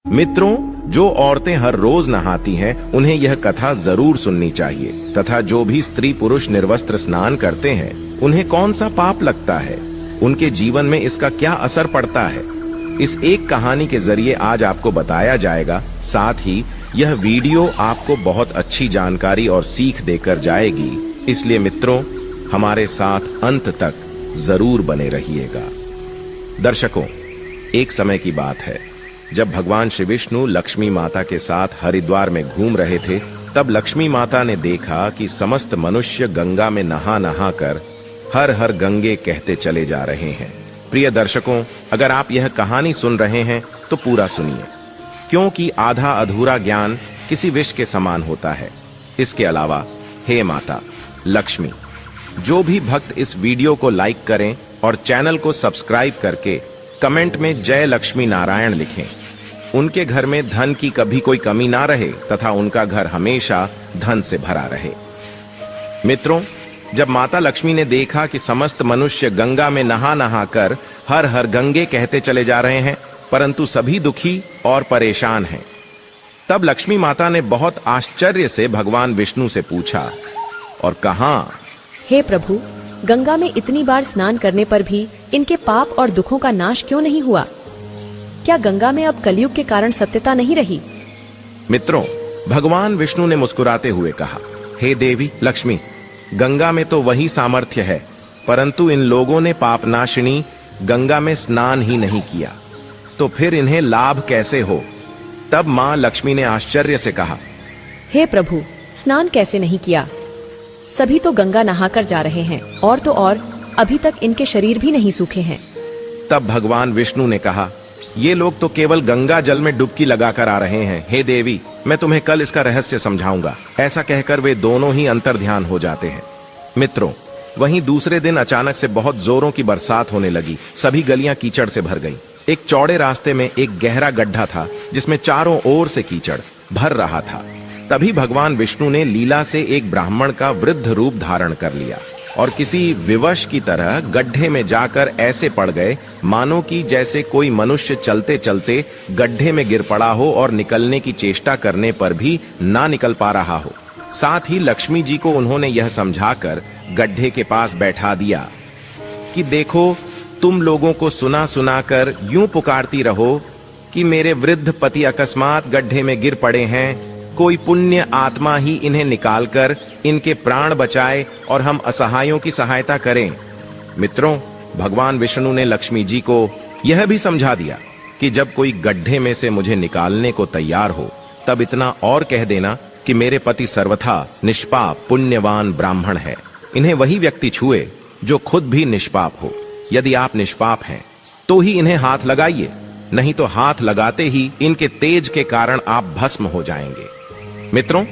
मित्रों, जो औरतें हर रोज नहाती हैं, उन्हें यह कथा जरूर सुननी चाहिए तथा जो भी स्त्री पुरुष निर्वस्त्र स्नान करते हैं, उन्हें कौन सा पाप लगता है, उनके जीवन में इसका क्या असर पड़ता है, इस एक कहानी के जरिए आज आपको बताया जाएगा। साथ ही यह वीडियो आपको बहुत अच्छी जानकारी और सीख देकर जाएगी, इसलिए मित्रों हमारे साथ अंत तक जरूर बने रहिएगा। दर्शकों, एक समय की बात है जब भगवान श्री विष्णु लक्ष्मी माता के साथ हरिद्वार में घूम रहे थे, तब लक्ष्मी माता ने देखा कि समस्त मनुष्य गंगा में नहा नहा कर हर हर गंगे कहते चले जा रहे हैं। प्रिय दर्शकों, अगर आप यह कहानी सुन रहे हैं तो पूरा सुनिए, क्योंकि आधा अधूरा ज्ञान किसी विष के समान होता है। इसके अलावा हे माता लक्ष्मी, जो भी भक्त इस वीडियो को लाइक करें और चैनल को सब्सक्राइब करके कमेंट में जय लक्ष्मी नारायण लिखें, उनके घर में धन की कभी कोई कमी ना रहे तथा उनका घर हमेशा धन से भरा रहे। मित्रों, जब माता लक्ष्मी ने देखा कि समस्त मनुष्य गंगा में नहा नहा कर हर हर गंगे कहते चले जा रहे हैं, परंतु सभी दुखी और परेशान हैं, तब लक्ष्मी माता ने बहुत आश्चर्य से भगवान विष्णु से पूछा और कहा, हे प्रभु, गंगा में इतनी बार स्नान करने पर भी इनके पाप और दुखों का नाश क्यों नहीं हुआ? क्या गंगा में अब कलयुग के कारण सत्यता नहीं रही? मित्रों, भगवान विष्णु ने मुस्कुराते हुए कहा, हे देवी लक्ष्मी, गंगा में तो वही सामर्थ्य है, परंतु इन लोगों ने पापनाशिनी गंगा में स्नान ही नहीं किया, तो फिर इन्हें लाभ कैसे हो? तब मां लक्ष्मी ने आश्चर्य से कहा, हे प्रभु, स्नान कैसे नहीं किया? सभी तो गंगा नहाकर जा रहे हैं, और तो और अभी तक इनके शरीर भी नहीं सूखे हैं। तब भगवान विष्णु ने कहा, ये लोग तो केवल गंगा जल में डुबकी लगाकर आ रहे हैं। हे देवी, मैं तुम्हें कल इसका रहस्य समझाऊंगा। ऐसा कहकर वे दोनों ही अंतर्ध्यान हो जाते हैं। मित्रों, वहीं दूसरे दिन अचानक से बहुत जोरों की बरसात होने लगी। सभी गलियां कीचड़ से भर गईं। एक चौड़े रास्ते में एक गहरा गड्ढा था जिसमें चारों ओर से कीचड़ भर रहा था। तभी भगवान विष्णु ने लीला से एक ब्राह्मण का वृद्ध रूप धारण कर लिया और किसी विवश की तरह गड्ढे में जाकर ऐसे पड़ गए मानो कि जैसे कोई मनुष्य चलते चलते गड्ढे में गिर पड़ा हो और निकलने की चेष्टा करने पर भी ना निकल पा रहा हो। साथ ही लक्ष्मी जी को उन्होंने यह समझाकर गड्ढे के पास बैठा दिया कि देखो, तुम लोगों को सुना सुना कर यूं पुकारती रहो कि मेरे वृद्ध पति अकस्मात गड्ढे में गिर पड़े हैं, कोई पुण्य आत्मा ही इन्हें निकालकर इनके प्राण बचाए और हम असहायों की सहायता करें। मित्रों, भगवान विष्णु ने लक्ष्मी जी को यह भी समझा दिया कि जब कोई गड्ढे में से मुझे निकालने को तैयार हो, तब इतना और कह देना कि मेरे पति सर्वथा निष्पाप पुण्यवान ब्राह्मण है। इन्हें वही व्यक्ति छुए जो खुद भी निष्पाप हो। यदि आप निष्पाप हैं तो ही इन्हें हाथ लगाइए, नहीं तो हाथ लगाते ही इनके तेज के कारण आप भस्म हो जाएंगे। मित्रों,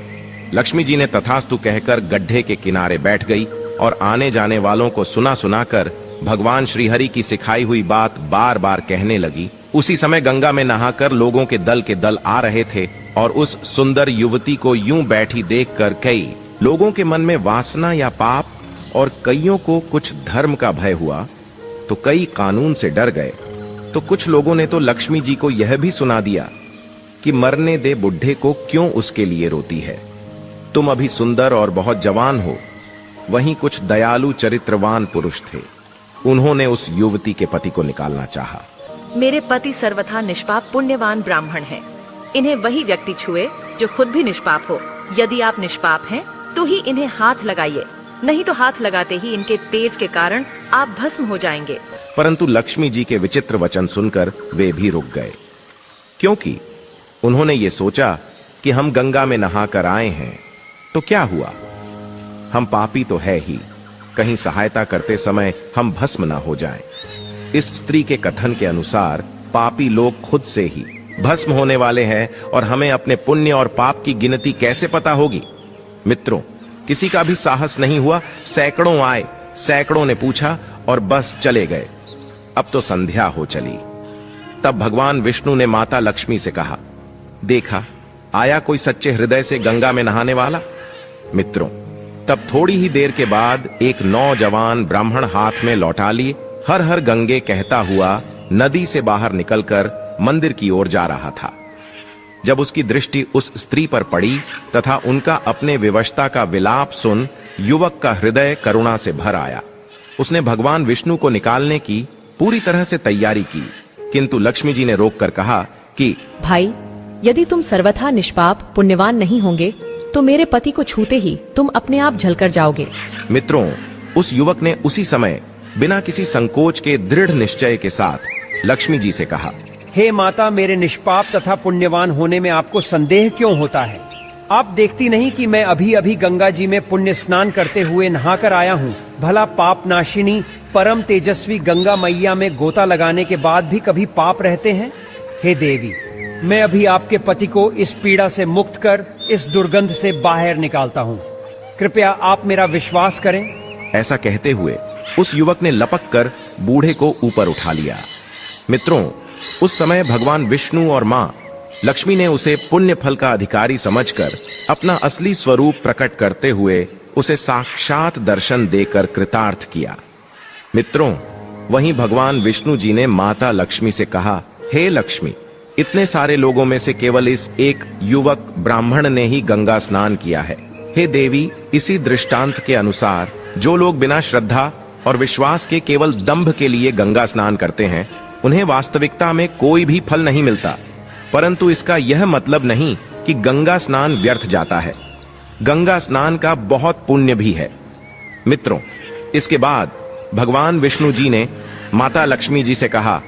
लक्ष्मी जी ने तथास्तु कहकर गड्ढे के किनारे बैठ गई और आने जाने वालों को सुना सुनाकर भगवान श्रीहरि की सिखाई हुई बात बार बार कहने लगी। उसी समय गंगा में नहाकर लोगों के दल आ रहे थे और उस सुंदर युवती को यूं बैठी देखकर कई लोगों के मन में वासना या पाप और कईयों को कुछ धर्म का भय हुआ, तो कई कानून से डर गए। तो कुछ लोगों ने तो लक्ष्मी जी को यह भी सुना दिया कि मरने दे बुढ़े को, क्यों उसके लिए रोती है? तुम अभी सुंदर और बहुत जवान हो। वहीं कुछ दयालु चरित्रवान पुरुष थे, उन्होंने उस युवती के पति को निकालना चाहा। मेरे पति सर्वथा निष्पाप पुण्यवान ब्राह्मण हैं। इन्हें वही व्यक्ति छुए जो खुद भी निष्पाप हो। यदि आप निष्पाप हैं तो ही इन्हें हाथ लगाइए, नहीं तो हाथ लगाते ही इनके तेज के कारण आप भस्म हो जाएंगे। परंतु लक्ष्मी जी के विचित्र वचन सुनकर वे भी रुक गए, क्योंकि उन्होंने ये सोचा कि हम गंगा में नहाकर आए हैं तो क्या हुआ, हम पापी तो है ही, कहीं सहायता करते समय हम भस्म ना हो जाएं। इस स्त्री के कथन के अनुसार पापी लोग खुद से ही भस्म होने वाले हैं और हमें अपने पुण्य और पाप की गिनती कैसे पता होगी? मित्रों, किसी का भी साहस नहीं हुआ। सैकड़ों आए, सैकड़ों ने पूछा और बस चले गए। अब तो संध्या हो चली। तब भगवान विष्णु ने माता लक्ष्मी से कहा, देखा, आया कोई सच्चे हृदय से गंगा में नहाने वाला? मित्रों, तब थोड़ी ही देर के बाद एक नौजवान ब्राह्मण हाथ में लौटा लिए हर हर गंगे कहता हुआ नदी से बाहर निकलकर मंदिर की ओर जा रहा था। जब उसकी दृष्टि उस स्त्री पर पड़ी तथा उनका अपने विवशता का विलाप सुन युवक का हृदय करुणा से भर आया। उसने भगवान विष्णु को निकालने की पूरी तरह से तैयारी की, किंतु लक्ष्मी जी ने रोककर कहा कि भाई, यदि तुम सर्वथा निष्पाप पुण्यवान नहीं होंगे तो मेरे पति को छूते ही तुम अपने आप जलकर जाओगे। मित्रों, उस युवक ने उसी समय बिना किसी संकोच के दृढ़ निश्चय के साथ लक्ष्मी जी से कहा, हे माता, मेरे निष्पाप तथा पुण्यवान होने में आपको संदेह क्यों होता है? आप देखती नहीं कि मैं अभी अभी गंगा जी में पुण्य स्नान करते हुए नहाकर आया हूँ। भला पाप नाशिनी परम तेजस्वी गंगा मैया में गोता लगाने के बाद भी कभी पाप रहते हैं? हे देवी, मैं अभी आपके पति को इस पीड़ा से मुक्त कर इस दुर्गंध से बाहर निकालता हूँ। कृपया आप मेरा विश्वास करें। ऐसा कहते हुए उस युवक ने लपक कर बूढ़े को ऊपर उठा लिया। मित्रों, उस समय भगवान विष्णु और मां लक्ष्मी ने उसे पुण्य फल का अधिकारी समझकर अपना असली स्वरूप प्रकट करते हुए उसे साक्षात दर्शन देकर कृतार्थ किया। मित्रों, वहीं भगवान विष्णु जी ने माता लक्ष्मी से कहा, हे लक्ष्मी, इतने सारे लोगों में से केवल इस एक युवक ब्राह्मण ने ही गंगा स्नान किया है। हे देवी, इसी दृष्टांत के अनुसार जो लोग बिना श्रद्धा और विश्वास के केवल दंभ के लिए गंगा स्नान करते हैं, उन्हें वास्तविकता में कोई भी फल नहीं मिलता। परंतु इसका यह मतलब नहीं कि गंगा स्नान व्यर्थ जाता है। गंगा स्नान का बहुत पुण्य भी है। मित्रों, इसके बाद भगवान विष्णु जी ने माता लक्ष्मी जी से कहा,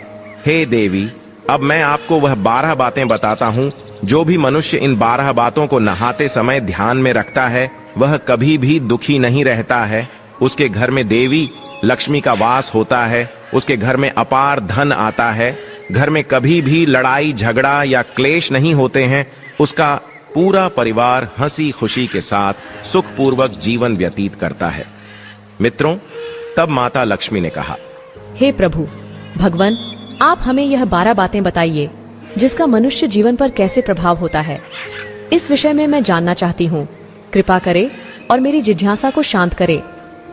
हे देवी, अब मैं आपको वह 12 बातें बताता हूं। जो भी मनुष्य इन 12 बातों को नहाते समय ध्यान में रखता है, वह कभी भी दुखी नहीं रहता है। उसके घर में देवी लक्ष्मी का वास होता है। उसके घर में अपार धन आता है। घर में कभी भी लड़ाई झगड़ा या क्लेश नहीं होते हैं। उसका पूरा परिवार हंसी खुशी के साथ सुखपूर्वक जीवन व्यतीत करता है। मित्रों, तब माता लक्ष्मी ने कहा, हे प्रभु भगवान, आप हमें यह 12 बातें बताइए जिसका मनुष्य जीवन पर कैसे प्रभाव होता है। इस विषय में मैं जानना चाहती हूँ। कृपा करे और मेरी जिज्ञासा को शांत करे।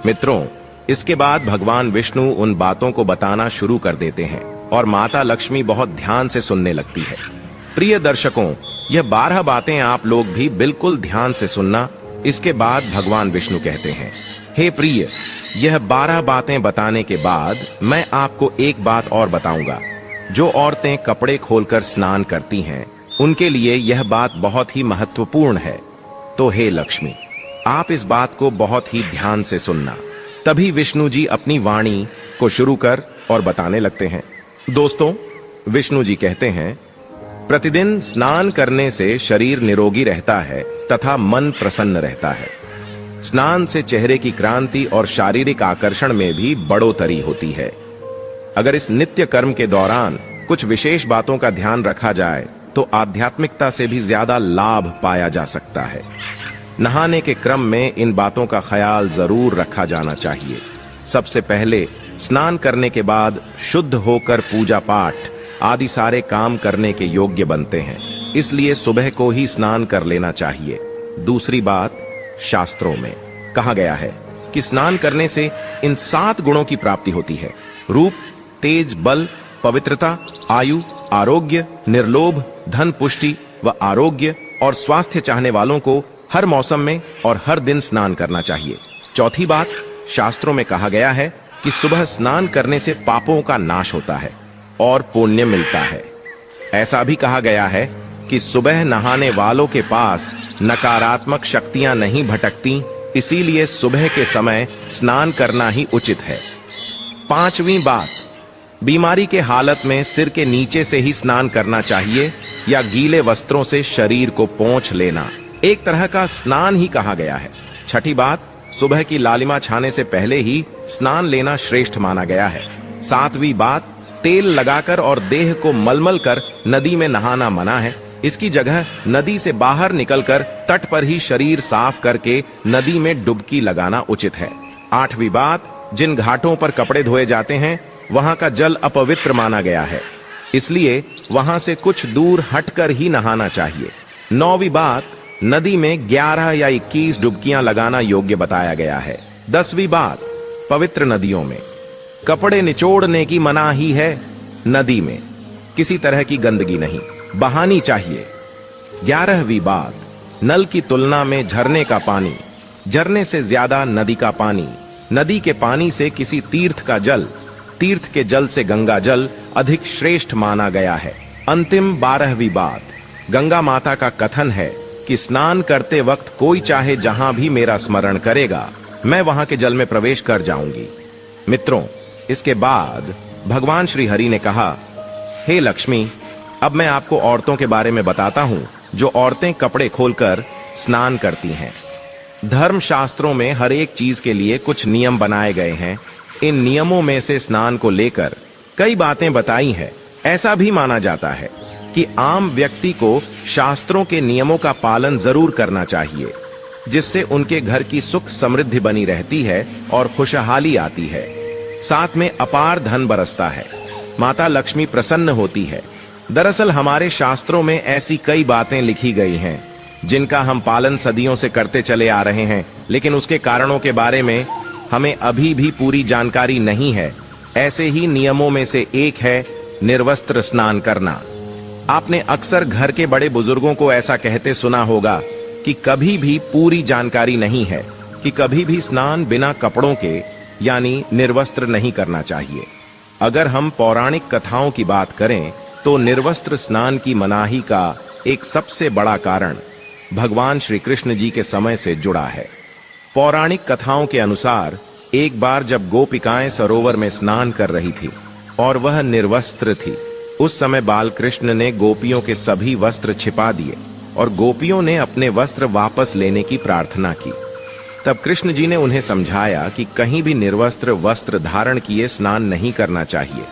मित्रों, इसके बाद भगवान विष्णु उन बातों को बताना शुरू कर देते हैं और माता लक्ष्मी बहुत ध्यान से सुनने लगती है। प्रिय दर्शकों, यह 12 बातें आप लोग भी बिल्कुल ध्यान से सुनना। इसके बाद भगवान विष्णु कहते हैं, हे प्रिय, यह 12 बातें बताने के बाद मैं आपको एक बात और बताऊंगा। जो औरतें कपड़े खोलकर स्नान करती हैं, उनके लिए यह बात बहुत ही महत्वपूर्ण है। तो हे लक्ष्मी, आप इस बात को बहुत ही ध्यान से सुनना। तभी विष्णु जी अपनी वाणी को शुरू कर और बताने लगते हैं। दोस्तों, विष्णु जी कहते हैं, प्रतिदिन स्नान करने से शरीर निरोगी रहता है तथा मन प्रसन्न रहता है। स्नान से चेहरे की क्रांति और शारीरिक आकर्षण में भी बढ़ोतरी होती है। अगर इस नित्य कर्म के दौरान कुछ विशेष बातों का ध्यान रखा जाए तो आध्यात्मिकता से भी ज्यादा लाभ पाया जा सकता है। नहाने के क्रम में इन बातों का ख्याल जरूर रखा जाना चाहिए। सबसे पहले स्नान करने के बाद शुद्ध होकर पूजा पाठ आदि सारे काम करने के योग्य बनते हैं, इसलिए सुबह को ही स्नान कर लेना चाहिए। दूसरी बात, शास्त्रों में कहा गया है कि स्नान करने से इन 7 गुणों की प्राप्ति होती है। रूप, तेज, बल, पवित्रता, आयु, आरोग्य, निर्लोभ, धन, पुष्टि व आरोग्य और स्वास्थ्य चाहने वालों को हर मौसम में और हर दिन स्नान करना चाहिए। चौथी बात, शास्त्रों में कहा गया है कि सुबह स्नान करने से पापों का नाश होता है और पुण्य मिलता है। ऐसा भी कहा गया है कि सुबह नहाने वालों के पास नकारात्मक शक्तियां नहीं भटकती, इसीलिए सुबह के समय स्नान करना ही उचित है। 5वीं बात, बीमारी के हालत में सिर के नीचे से ही स्नान करना चाहिए या गीले वस्त्रों से शरीर को पोंछ लेना एक तरह का स्नान ही कहा गया है। छठी बात, सुबह की लालिमा छाने से पहले ही स्नान लेना श्रेष्ठ माना गया है। 7वीं बात, तेल लगाकर और देह को मलमल कर नदी में नहाना मना है। इसकी जगह नदी से बाहर निकलकर तट पर ही शरीर साफ करके नदी में डुबकी लगाना उचित है। 8वीं बात, जिन घाटों पर कपड़े धोए जाते हैं वहां का जल अपवित्र माना गया है, इसलिए वहां से कुछ दूर हटकर ही नहाना चाहिए। 9वीं बात, नदी में 11 या 21 डुबकियां लगाना योग्य बताया गया है। 10वीं बात, पवित्र नदियों में कपड़े निचोड़ने की मनाही है। नदी में किसी तरह की गंदगी नहीं बहानी चाहिए। 11वीं बात, नल की तुलना में झरने का पानी, झरने से ज्यादा नदी का पानी, नदी के पानी से किसी तीर्थ का जल, तीर्थ के जल से गंगा जल अधिक श्रेष्ठ माना गया है। अंतिम 12वीं बात, गंगा माता का कथन है कि स्नान करते वक्त कोई चाहे जहां भी मेरा स्मरण करेगा, मैं वहां के जल में प्रवेश कर जाऊंगी। मित्रों, इसके बाद भगवान श्री हरि ने कहा, हे लक्ष्मी, अब मैं आपको औरतों के बारे में बताता हूं जो औरतें कपड़े खोलकर स्नान करती हैं। धर्म शास्त्रों में हर एक चीज के लिए कुछ नियम बनाए गए हैं। इन नियमों में से स्नान को लेकर कई बातें बताई हैं। ऐसा भी माना जाता है कि आम व्यक्ति को शास्त्रों के नियमों का पालन जरूर करना चाहिए, जिससे उनके घर की सुख समृद्धि बनी रहती है और खुशहाली आती है। साथ में अपार धन बरसता है, माता लक्ष्मी प्रसन्न होती है। दरअसल हमारे शास्त्रों में ऐसी कई बातें लिखी गई हैं जिनका हम पालन सदियों से करते चले आ रहे हैं, लेकिन उसके कारणों के बारे में हमें अभी भी पूरी जानकारी नहीं है। ऐसे ही नियमों में से एक है निर्वस्त्र स्नान करना। आपने अक्सर घर के बड़े बुजुर्गों को ऐसा कहते सुना होगा कि कभी भी पूरी जानकारी नहीं है कि कभी भी स्नान बिना कपड़ों के यानी निर्वस्त्र नहीं करना चाहिए। अगर हम पौराणिक कथाओं की बात करें तो निर्वस्त्र स्नान की मनाही का एक सबसे बड़ा कारण भगवान श्री कृष्ण जी के समय से जुड़ा है। पौराणिक कथाओं के अनुसार एक बार जब गोपिकाएं सरोवर में स्नान कर रही थी और वह निर्वस्त्र थी, उस समय बाल कृष्ण ने गोपियों के सभी वस्त्र छिपा दिए और गोपियों ने अपने वस्त्र वापस लेने की प्रार्थना की। तब कृष्ण जी ने उन्हें समझाया कि कहीं भी निर्वस्त्र वस्त्र धारण किए स्नान नहीं करना चाहिए,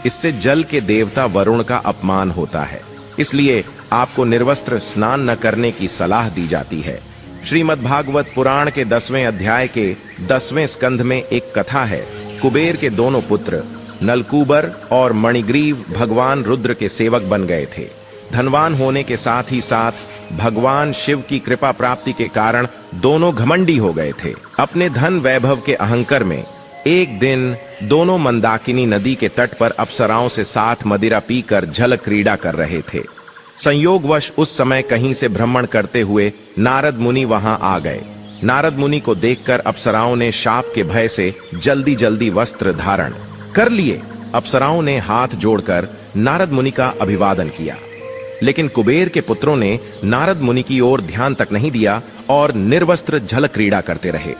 इससे जल के देवता वरुण का अपमान होता है। इसलिए आपको निर्वस्त्र स्नान न करने की सलाह दी जाती है। श्रीमद् भागवत पुराण के 10वें अध्याय के 10वें स्कंध में एक कथा है। कुबेर के दोनों पुत्र नलकूबर और मणिग्रीव भगवान रुद्र के सेवक बन गए थे। धनवान होने के साथ ही साथ भगवान शिव की कृपा प्राप्ति के कारण दोनों घमंडी हो गए थे। अपने धन वैभव के अहंकार में एक दिन दोनों मंदाकिनी नदी के तट पर अप्सराओं से साथ मदिरा पीकर जल क्रीड़ा कर रहे थे। संयोगवश उस समय कहीं से भ्रमण करते हुए नारद मुनि वहां आ गए। नारद मुनि को देखकर अप्सराओं ने शाप के भय से जल्दी जल्दी वस्त्र धारण कर लिए। अप्सराओं ने हाथ जोड़कर नारद मुनि का अभिवादन किया, लेकिन कुबेर के पुत्रों ने नारद मुनि की ओर ध्यान तक नहीं दिया और निर्वस्त्र जल क्रीड़ा करते रहे।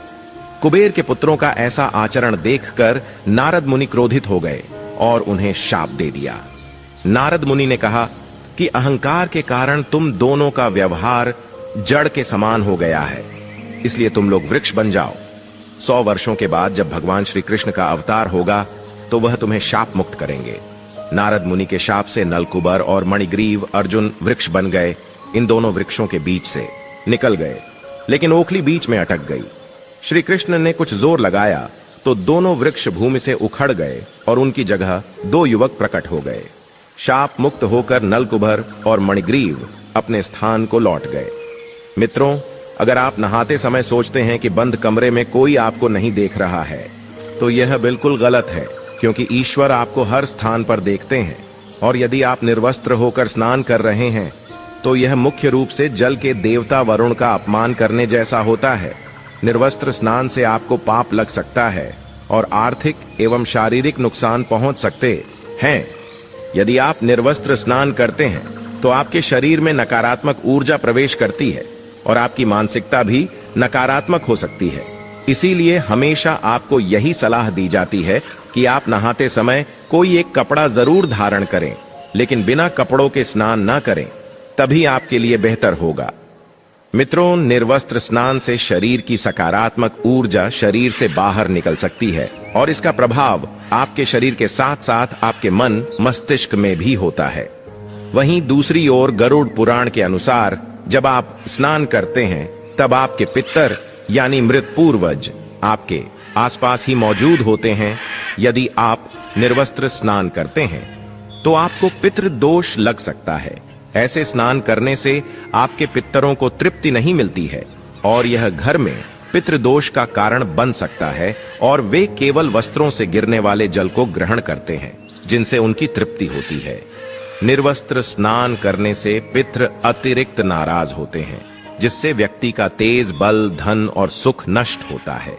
कुबेर के पुत्रों का ऐसा आचरण देखकर नारद मुनि क्रोधित हो गए और उन्हें शाप दे दिया। नारद मुनि ने कहा कि अहंकार के कारण तुम दोनों का व्यवहार जड़ के समान हो गया है, इसलिए तुम लोग वृक्ष बन जाओ। 100 वर्षों के बाद जब भगवान श्री कृष्ण का अवतार होगा तो वह तुम्हें शाप मुक्त करेंगे। नारद मुनि के शाप से नलकुबर और मणिग्रीव अर्जुन वृक्ष बन गए। इन दोनों वृक्षों के बीच से निकल गए, लेकिन ओखली बीच में अटक गई। श्री कृष्ण ने कुछ जोर लगाया तो दोनों वृक्ष भूमि से उखड़ गए और उनकी जगह 2 युवक प्रकट हो गए। शाप मुक्त होकर नलकुबर और मणिग्रीव अपने स्थान को लौट गए। मित्रों, अगर आप नहाते समय सोचते हैं कि बंद कमरे में कोई आपको नहीं देख रहा है तो यह बिल्कुल गलत है, क्योंकि ईश्वर आपको हर स्थान पर देखते हैं। और यदि आप निर्वस्त्र होकर स्नान कर रहे हैं तो यह मुख्य रूप से जल के देवता वरुण का अपमान करने जैसा होता है। निर्वस्त्र स्नान से आपको पाप लग सकता है और आर्थिक एवं शारीरिक नुकसान पहुंच सकते हैं। यदि आप निर्वस्त्र स्नान करते हैं तो आपके शरीर में नकारात्मक ऊर्जा प्रवेश करती है और आपकी मानसिकता भी नकारात्मक हो सकती है। इसीलिए हमेशा आपको यही सलाह दी जाती है कि आप नहाते समय कोई एक कपड़ा जरूर धारण करें, लेकिन बिना कपड़ों के स्नान न करें, तभी आपके लिए बेहतर होगा। मित्रों, निर्वस्त्र स्नान से शरीर की सकारात्मक ऊर्जा शरीर से बाहर निकल सकती है और इसका प्रभाव आपके शरीर के साथ साथ आपके मन मस्तिष्क में भी होता है। वहीं दूसरी ओर गरुड़ पुराण के अनुसार जब आप स्नान करते हैं तब आपके पितर यानी मृत पूर्वज आपके आसपास ही मौजूद होते हैं। यदि आप निर्वस्त्र स्नान करते हैं तो आपको पितृ दोष लग सकता है। ऐसे स्नान करने से आपके पितरों को तृप्ति नहीं मिलती है और यह घर में पितृदोष का कारण बन सकता है और वे केवल वस्त्रों से गिरने वाले जल को ग्रहण करते हैं, जिनसे उनकी तृप्ति होती है। निर्वस्त्र स्नान करने से पितृ अतिरिक्त नाराज होते हैं, जिससे व्यक्ति का तेज बल, धन और सुख नष्ट होता है।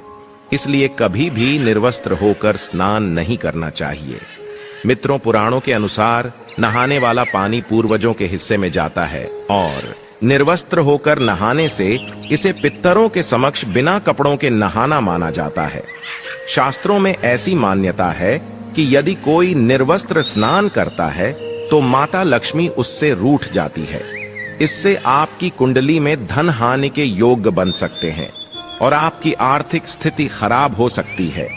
इसलिए कभी भी निर्वस्त्र होकर स्नान नहीं करना चाहिए। मित्रों, पुराणों के अनुसार नहाने वाला पानी पूर्वजों के हिस्से में जाता है और निर्वस्त्र होकर नहाने से इसे पितरों के समक्ष बिना कपड़ों के नहाना माना जाता है। शास्त्रों में ऐसी मान्यता है कि यदि कोई निर्वस्त्र स्नान करता है तो माता लक्ष्मी उससे रूठ जाती है। इससे आपकी कुंडली में धन हानि के योग बन सकते हैं और आपकी आर्थिक स्थिति खराब हो सकती है।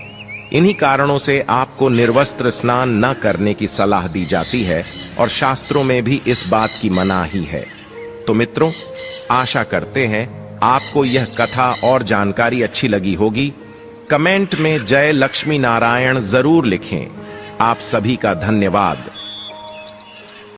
इन्हीं कारणों से आपको निर्वस्त्र स्नान न करने की सलाह दी जाती है और शास्त्रों में भी इस बात की मनाही है। तो मित्रों, आशा करते हैं आपको यह कथा और जानकारी अच्छी लगी होगी। कमेंट में जय लक्ष्मी नारायण जरूर लिखें। आप सभी का धन्यवाद।